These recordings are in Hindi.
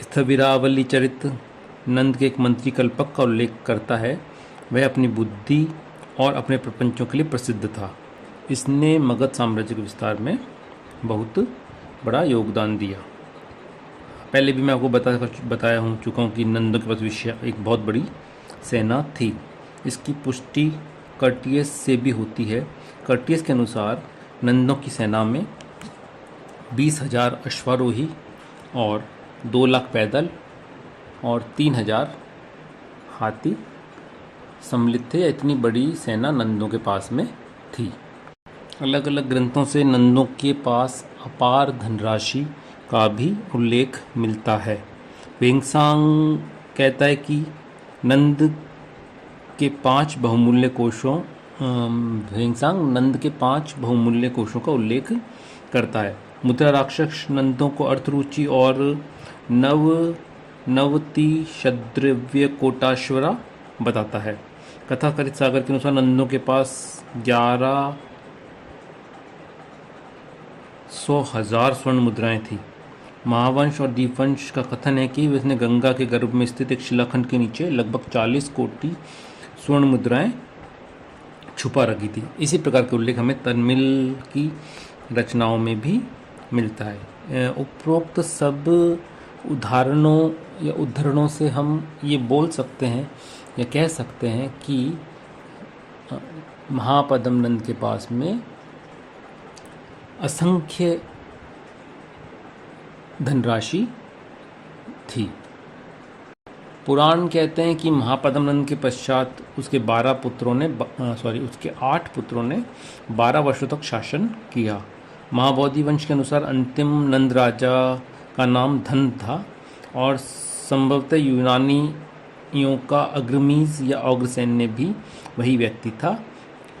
स्थविरावली चरित नंद के एक मंत्री कल्पक का उल्लेख करता है। वह अपनी बुद्धि और अपने प्रपंचों के लिए प्रसिद्ध था। इसने मगध साम्राज्य के विस्तार में बहुत बड़ा योगदान दिया। पहले भी मैं आपको बताया हूँ चुका हूँ कि नंदों के पास विषय एक बहुत बड़ी सेना थी। इसकी पुष्टि कर्टियस से भी होती है। कर्टियस के अनुसार नंदों की सेना में 20,000 अश्वारोही और 2 लाख पैदल और 3,000 हाथी सम्मिलित थे। इतनी बड़ी सेना नंदों के पास में थी। अलग अलग ग्रंथों से नंदों के पास अपार धनराशि का भी उल्लेख मिलता है। वेंगसांग कहता है कि नंद के 5 बहुमूल्य कोषों का उल्लेख करता है। मुद्रा राक्षस नंदों को अर्थरुचि और नवती शद्रव्य कोटाश्वरा बताता है। कथा कथित सागर के अनुसार नंदों के पास 11,100,000 स्वर्ण मुद्राएं थी। महावंश और दीपवंश का कथन है कि उसने गंगा के गर्भ में स्थित एक शिलाखंड के नीचे लगभग 40 कोटि स्वर्ण मुद्राएं छुपा रखी थी। इसी प्रकार के उल्लेख हमें तमिल की रचनाओं में भी मिलता है। उपरोक्त सब उदाहरणों से हम ये बोल सकते हैं या कह सकते हैं कि महापद्म नंद के पास में असंख्य धनराशि थी। पुराण कहते हैं कि महापद्म नंद के पश्चात उसके 8 पुत्रों ने 12 वर्षों तक शासन किया। महाबोधि वंश के अनुसार अंतिम नंद राजा का नाम धन था और संभवतः यूनानियों का अग्रमीज या अग्रसेन भी वही व्यक्ति था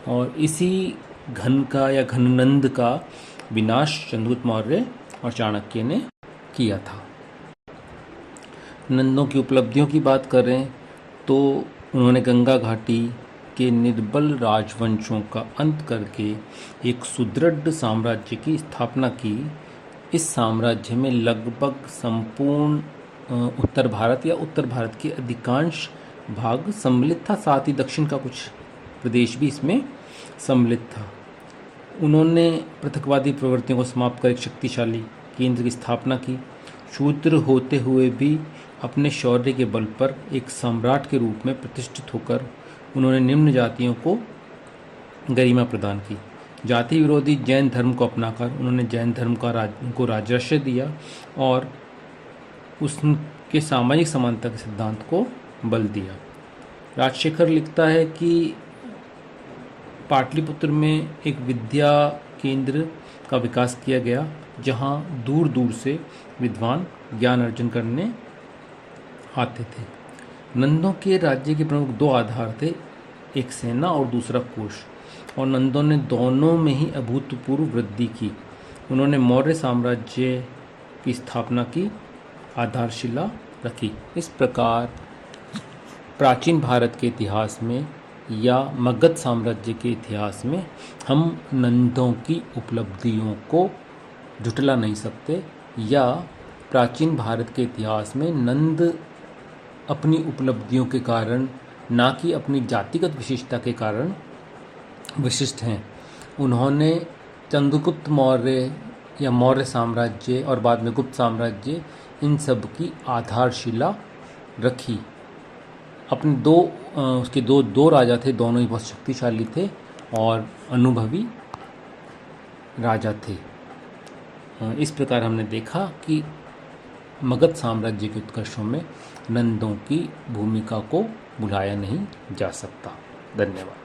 और इसी घननंद का विनाश चंद्रगुप्त मौर्य और चाणक्य ने किया था। नंदों की उपलब्धियों की बात करें तो उन्होंने गंगा घाटी के निर्बल राजवंशों का अंत करके एक सुदृढ़ साम्राज्य की स्थापना की। इस साम्राज्य में लगभग संपूर्ण उत्तर भारत या उत्तर भारत के अधिकांश भाग सम्मिलित था। साथ ही दक्षिण का कुछ प्रदेश भी इसमें सम्मिलित था। उन्होंने पृथकवादी प्रवृत्तियों को समाप्त कर एक शक्तिशाली केंद्र की स्थापना की। शूद्र होते हुए भी अपने शौर्य के बल पर एक सम्राट के रूप में प्रतिष्ठित होकर उन्होंने निम्न जातियों को गरिमा प्रदान की। जाति विरोधी जैन धर्म को अपनाकर उन्होंने जैन धर्म को राजर्षय दिया और उसके सामाजिक समानता के सिद्धांत को बल दिया। राजशेखर लिखता है कि पाटलिपुत्र में एक विद्या केंद्र का विकास किया गया जहां दूर दूर से विद्वान ज्ञान अर्जन करने आते थे। नंदों के राज्य के प्रमुख 2 आधार थे, एक सेना और दूसरा कोष, और नंदों ने दोनों में ही अभूतपूर्व वृद्धि की। उन्होंने मौर्य साम्राज्य की स्थापना की आधारशिला रखी। इस प्रकार प्राचीन भारत के इतिहास में या मगध साम्राज्य के इतिहास में हम नंदों की उपलब्धियों को जुटला नहीं सकते, या प्राचीन भारत के इतिहास में नंद अपनी उपलब्धियों के कारण, ना कि अपनी जातिगत विशेषता के कारण विशिष्ट हैं। उन्होंने चंद्रगुप्त मौर्य या मौर्य साम्राज्य और बाद में गुप्त साम्राज्य, इन सब की आधारशिला रखी। अपने उसके दो राजा थे, दोनों ही बहुत शक्तिशाली थे और अनुभवी राजा थे। इस प्रकार हमने देखा कि मगध साम्राज्य के उत्कर्षों में नंदों की भूमिका को भुलाया नहीं जा सकता। धन्यवाद।